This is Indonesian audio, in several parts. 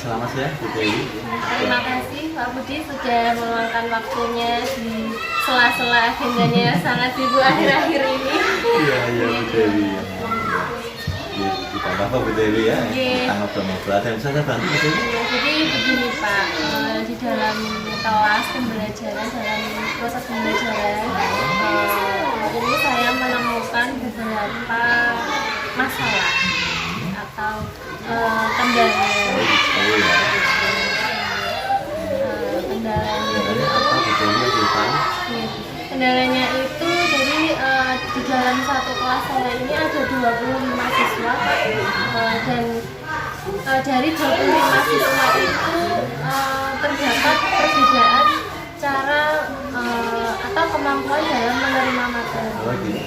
selamat siang Bu Dewi. Terima kasih Pak Budi sudah meluangkan waktunya di sela-sela agendanya yang sangat sibuk akhir-akhir ini. Iya Bu Dewi. Kita apa Bu Dewi ya? Kita ngobrol-ngobrol. Ada yang bisa saya bantu Bu Dewi? Jadi begini Pak, di dalam kelas pembelajaran, dalam proses pembelajaran, ini saya menemukan beberapa masalah atau kendala. Kendalanya apa Bu Dewi yang tahu? Kendalanya itu jadi di dalam satu kelas saya ini ada 25 siswa dan dari 25 siswa itu terdapat perbedaan cara atau kemampuan dalam menerima materi. Oh gitu.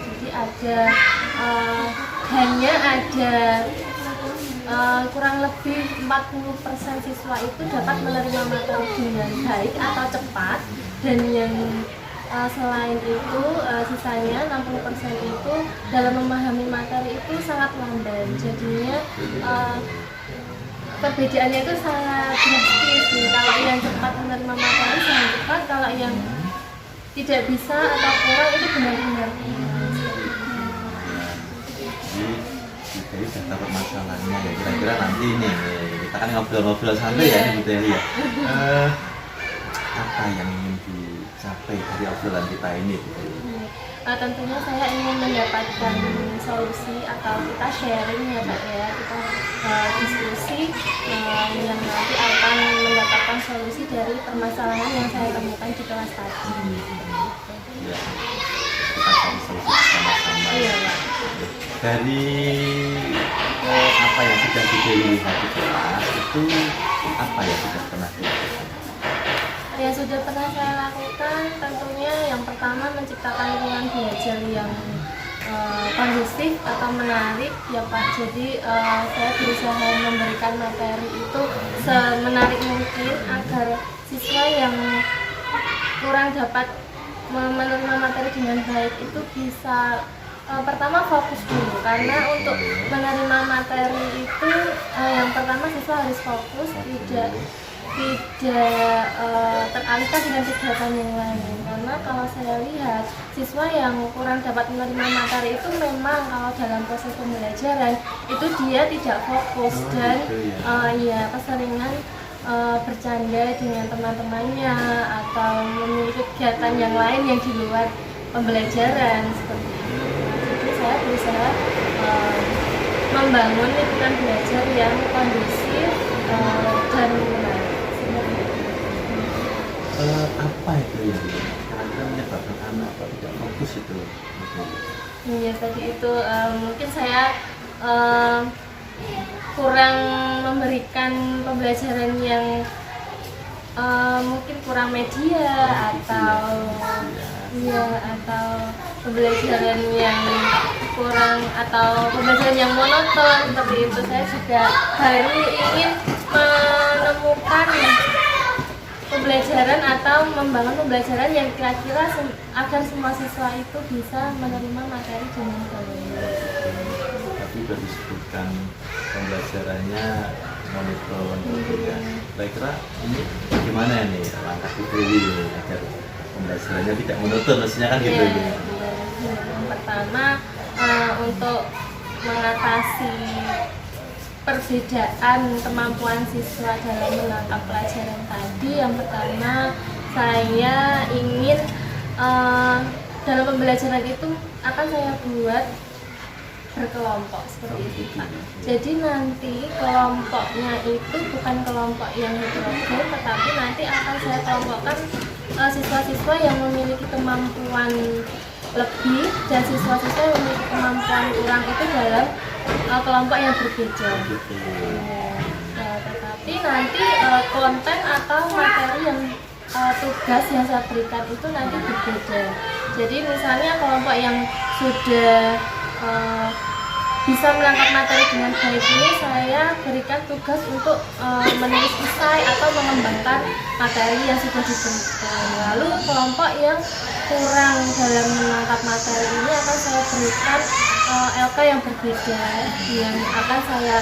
Jadi ada hanya ada kurang lebih 40% siswa itu dapat menerima materi dengan baik atau cepat, dan yang selain itu sisanya 60% itu dalam memahami materi itu sangat lamban. Jadinya perbedaannya itu sangat drastis nih. Kalau yang cepat menerima materi sangat cepat, kalau yang tidak bisa atau kurang itu benar-benar Jadi sudah tahu masalahnya ya, kira-kira nanti ini kita kan ngobrol-ngobrol santai ya Bu Dewi ya. Apa yang ingin dicapai dari obrolan kita ini Bu Dewi? Tentunya saya ingin mendapatkan solusi atau kita sharing ya Pak ya, kita diskusi yang nanti akan mendapatkan solusi dari permasalahan yang saya temukan di kelas tadi. Ya, kita cari solusi bersama-sama. Iya Pak. Dari apa yang sudah Bu Dewi lihat di kelas itu apa yang sudah pernah dilakukan? Yang sudah pernah saya lakukan tentunya yang pertama menciptakan lingkungan belajar yang kondusif atau menarik ya Pak. Jadi saya berusaha memberikan materi itu semenarik mungkin agar siswa yang kurang dapat menerima materi dengan baik itu bisa pertama fokus dulu, karena untuk menerima materi itu yang pertama siswa harus fokus, tidak teralihkan dengan kegiatan yang lain. Karena kalau saya lihat siswa yang kurang dapat menerima materi itu memang kalau dalam proses pembelajaran itu dia tidak fokus dan ya keseringan bercanda dengan teman-temannya atau memiliki kegiatan yang lain yang di luar pembelajaran seperti itu. Jadi saya berusaha membangun lingkungan belajar yang kondusif dan menarik. Apa itu yang kira-kira menyebabkan anak tidak fokus itu? Ya tadi itu mungkin saya kurang memberikan pembelajaran yang mungkin kurang media atau pembelajaran yang kurang atau pembelajaran yang monoton seperti itu. Saya juga baru ingin menemukan pembelajaran atau membangun pembelajaran yang kira-kira agar semua siswa itu bisa menerima materi dengan baik. Tapi sudah disebutkan pembelajarannya monoton ya. Kira-kira ini bagaimana nih langkah Bu Dewi agar pembelajarannya tidak monoton, maksudnya kan gitu ya. Yang pertama untuk mengatasi perbedaan kemampuan siswa dalam menangkap pelajaran tadi, yang pertama saya ingin dalam pembelajaran itu akan saya buat berkelompok seperti itu Pak. Jadi nanti kelompoknya itu bukan kelompok yang heterogen, tetapi nanti akan saya kelompokkan siswa-siswa yang memiliki kemampuan lebih dan siswa-siswa yang memiliki kemampuan kurang itu dalam kelompok yang berbeda. Tetapi nanti konten atau materi yang tugas yang saya berikan itu nanti berbeda. Jadi misalnya kelompok yang sudah bisa menangkap materi dengan baik ini saya berikan tugas untuk menulis esai atau mengembangkan materi yang sudah diberikan. Lalu kelompok yang kurang dalam menangkap materi ini akan saya berikan LK yang berbeda yang akan saya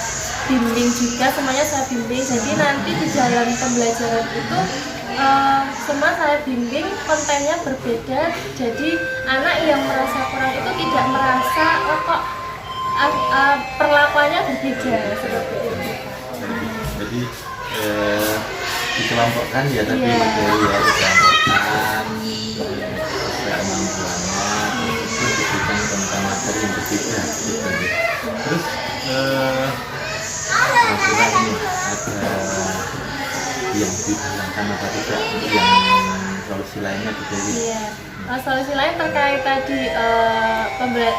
bimbing juga, semuanya saya bimbing. Jadi nanti di dalam pembelajaran itu semua saya bimbing, kontennya berbeda. Jadi anak yang merasa kurang itu tidak merasa oh kok perlakuannya berbeda seperti itu. Jadi dikelompokkan ya tadi Iya. materi ya, dikelompokkan sesuai kemampuannya, itu diberikan tentang materi yang berbeda gitu. Terus kira-kira ini ada yang ditanyakan apa tidak untuk yang solusi lainnya Bu Dewi? Iya. Solusi lain terkait tadi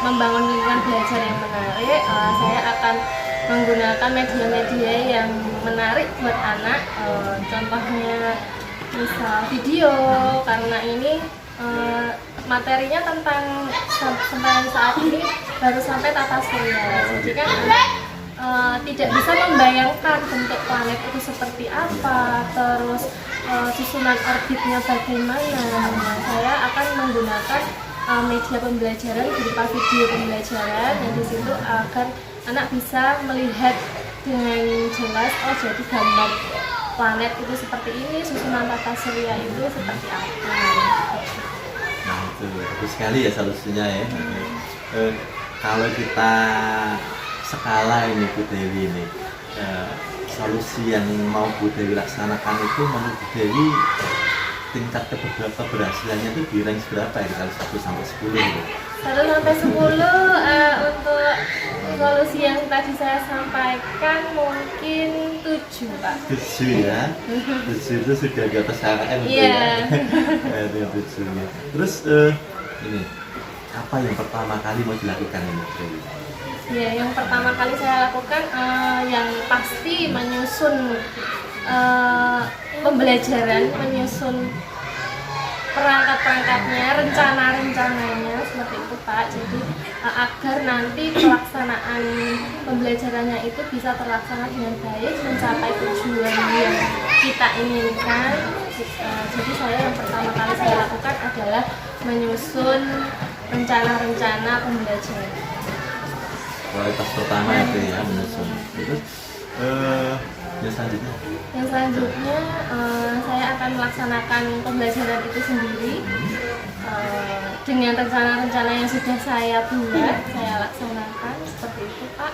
membangun lingkungan belajar yang menarik, saya akan menggunakan media-media yang menarik buat anak, contohnya misal video, karena ini materinya tentang sampai saat ini baru sampai tata surya. Jadi kan anak tidak bisa membayangkan bentuk planet itu seperti apa, terus susunan orbitnya bagaimana. Nah, saya akan menggunakan media pembelajaran berupa video pembelajaran yang di situ agar anak bisa melihat dengan jelas, oh jadi gambar planet itu seperti ini, susunan tata surya itu seperti apa. Nah itu bagus sekali ya solusinya ya. Kalau kita skala ini Bu Dewi ini, solusi yang mau Bu Dewi laksanakan itu menurut Bu Dewi tingkat keberhasilannya itu di range berapa ya, kalau 1 sampai 10 gitu? 1 sampai 10 untuk solusi yang tadi saya sampaikan mungkin 7 Pak. 7 ya? 7 itu sudah di atas KKM gitu Iya. ya? Itu 7 ya. Terus ini, apa yang pertama kali mau dilakukan ini Bu Dewi? Ya, yang pertama kali saya lakukan yang pasti menyusun pembelajaran, menyusun perangkat-perangkatnya, rencana-rencananya seperti itu Pak. Jadi agar nanti pelaksanaan pembelajarannya itu bisa terlaksana dengan baik, mencapai tujuan yang kita inginkan. Jadi saya yang pertama kali saya lakukan adalah menyusun rencana-rencana pembelajaran. Kualitas pertama itu ya, menyusun. Terus yang selanjutnya? Yang selanjutnya saya akan melaksanakan pembelajaran itu sendiri dengan rencana-rencana yang sudah saya buat, saya laksanakan seperti itu Pak.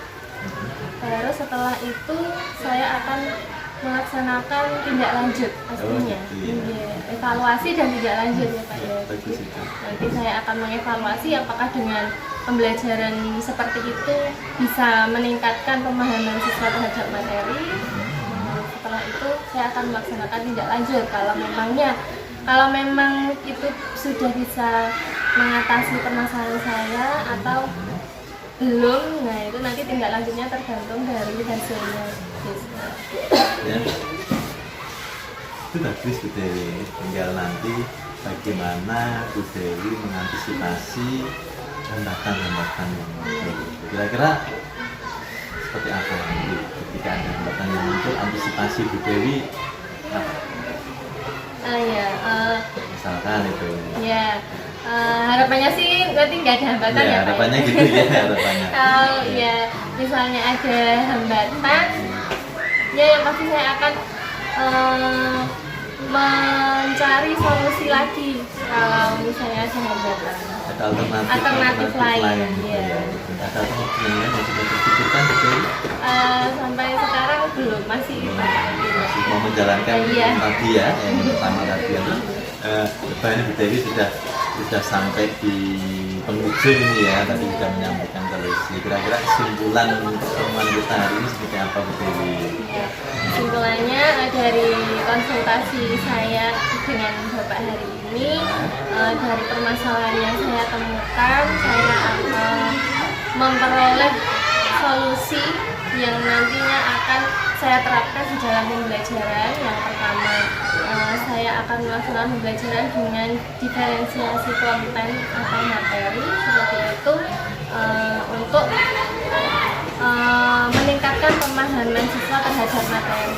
Terus setelah itu saya akan melaksanakan tindak lanjut pastinya. Oh, gitu ya. Iya, evaluasi dan tindak lanjut ya Pak ya. Bagus Jadi, itu. nanti saya akan mengevaluasi apakah dengan pembelajaran seperti itu bisa meningkatkan pemahaman siswa terhadap materi. Setelah itu saya akan melaksanakan tindak lanjut kalau memang itu sudah bisa mengatasi permasalahan saya atau belum. Nah itu nanti tindak lanjutnya tergantung dari hasilnya. Ya. Itu bagus Bu Dewi, tinggal nanti bagaimana Bu Dewi mengantisipasi hambatan-hambatan yang muncul. Kira-kira seperti apa nanti ketika ada hambatan yang muncul, antisipasi Bu Dewi apa? Misalkan itu Harapannya sih nanti nggak ada hambatan ya Pak. harapannya gitu ya, harapannya. Kalau ya misalnya ada hambatan, ya yang pasti saya akan mencari solusi lagi kalau misalnya ada hambatan. Ada Alternatif lain, gitu iya. ya. Ada alternatif yang lain yang sudah terpikirkan Bu Dewi? Sampai sekarang belum, masih Masih mau menjalankan Iya. tadi ya, yang pertama tadi ya. Depan Bu Dewi sudah sampai di penghujung ini ya, tadi sudah menyampaikan solusi. Kira-kira kesimpulan pertemuan kita hari ini seperti apa Bu Dewi? Ya, kesimpulannya dari konsultasi saya dengan Bapak hari ini, dari permasalahan yang saya temukan, saya akan memperoleh solusi yang nantinya akan saya terapkan di dalam pembelajaran. Yang pertama, saya akan melaksanakan pembelajaran dengan diferensiasi konten atau materi seperti itu untuk meningkatkan pemahaman siswa terhadap materi.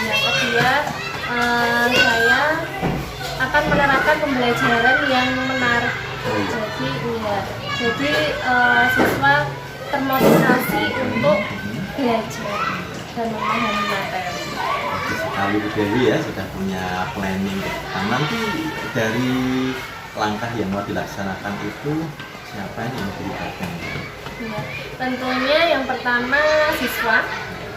Yang kedua, saya akan menerapkan pembelajaran yang menarik. Jadi siswa termotivasi untuk belajar dan memahami materi. Bagus sekali Bu Dewi ya, sudah punya planning ke depan. Nanti dari langkah yang mau dilaksanakan itu siapa yang dilibatkan? Ya, tentunya yang pertama siswa,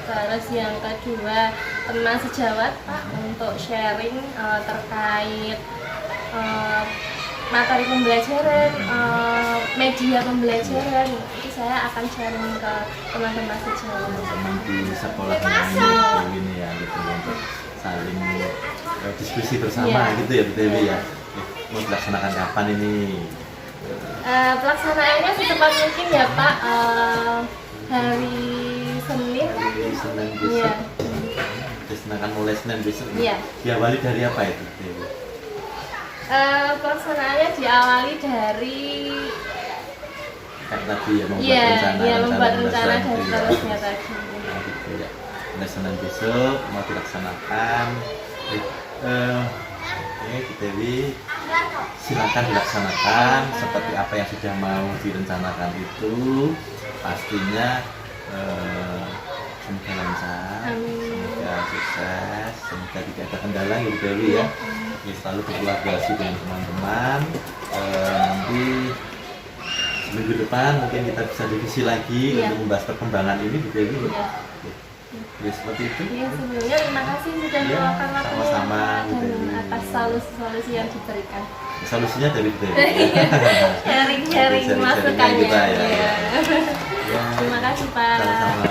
terus yang kedua teman sejawat Pak untuk sharing terkait materi pembelajaran, media pembelajaran. Itu saya akan sharing ke teman-teman sejawat. Teman-teman di sekolahnya ini ya gitu untuk saling diskusi bersama gitu ya Bu Dewi ya. Mau dilaksanakan kapan ini? Pelaksanaannya secepat mungkin ya Pak, hari Senin. Hari Senin besok. Iya. Dilaksanakan mulai Senin besok. Iya. Diawali dari apa itu Bu Dewi? Pelaksanaannya diawali dari Kayak tadi ya membuat iya, rencana. iya, membuat rencana pembelajaran dan gitu ya. seterusnya tadi. Nah, gitu ya. Mulai Senin besok mau dilaksanakan. Oke, Bu Dewi, silakan dilaksanakan seperti apa yang sudah mau direncanakan itu. Pastinya semoga lancar, Amin. semoga sukses, semoga tidak ada kendala ya Bu Dewi ya. Ya, selalu berkolaborasi dengan teman-teman. Nanti minggu depan mungkin kita bisa diskusi lagi Iya. untuk membahas perkembangan ini Bu Dewi. Iya. Ya seperti itu. Iya, sebelumnya terima kasih sudah Iya, meluangkan waktunya sama-sama, Bu dan Dewi. atas solusi-solusi yang diberikan. Solusinya dari Bu Dewi. Sharing-sharing Sharing-sharingnya masukannya. kita ya. Iya. Ya. Terima kasih Pak. Sama-sama.